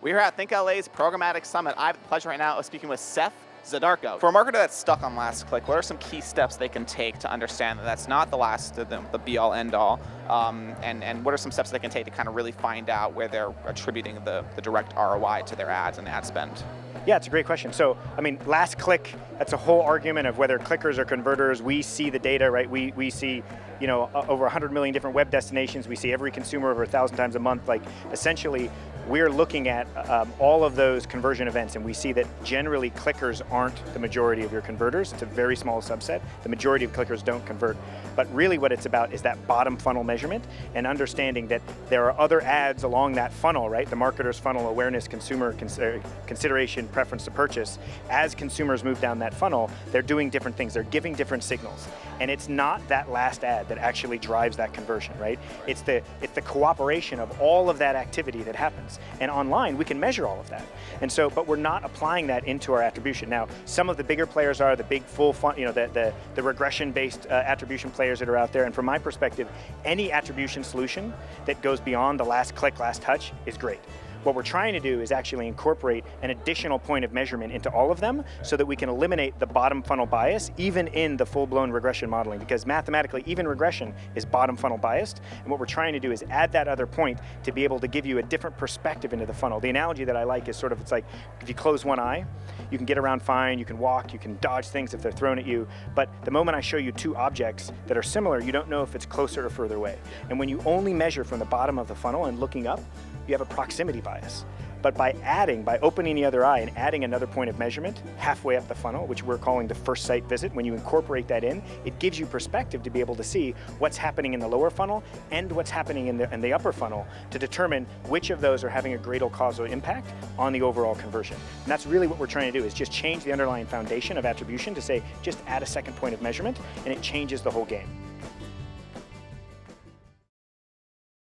We're here at thinkLA's Programmatic Summit. I have the pleasure right now of speaking with Seph Zdarko. For a marketer that's stuck on last click, what are some key steps they can take to understand that that's not the be-all, end-all, and what are some steps they can take to kind of really find out where they're attributing the direct ROI to their ads and ad spend? Yeah, it's a great question. So, I mean, last click, that's a whole argument of whether clickers or converters. We see the data, right? We see, over 100 million different web destinations. We see every consumer over 1,000 times a month. Like, essentially, we're looking at all of those conversion events, and we see that generally clickers aren't the majority of your converters. It's a very small subset. The majority of clickers don't convert. But really what it's about is that bottom funnel measurement and understanding that there are other ads along that funnel, right? The marketer's funnel, awareness, consumer consideration, preference to purchase. As consumers move down that funnel, they're doing different things. They're giving different signals. And it's not that last ad that actually drives that conversion, right? It's the cooperation of all of that activity that happens. And online, we can measure all of that. And so, but we're not applying that into our attribution. Now, some of the bigger players are the big full the regression-based attribution players that are out there. And from my perspective, any attribution solution that goes beyond the last click, last touch is great. What we're trying to do is actually incorporate an additional point of measurement into all of them so that we can eliminate the bottom funnel bias even in the full-blown regression modeling, because mathematically even regression is bottom funnel biased, and what we're trying to do is add that other point to be able to give you a different perspective into the funnel. The analogy that I like is it's like if you close one eye, you can get around fine, you can walk, you can dodge things if they're thrown at you, but the moment I show you two objects that are similar, you don't know if it's closer or further away. And when you only measure from the bottom of the funnel and looking up, you have a proximity bias. But by opening the other eye and adding another point of measurement halfway up the funnel, which we're calling the first site visit, when you incorporate that in, it gives you perspective to be able to see what's happening in the lower funnel and what's happening in the upper funnel to determine which of those are having a greater causal impact on the overall conversion. And that's really what we're trying to do, is just change the underlying foundation of attribution to say, just add a second point of measurement, and it changes the whole game.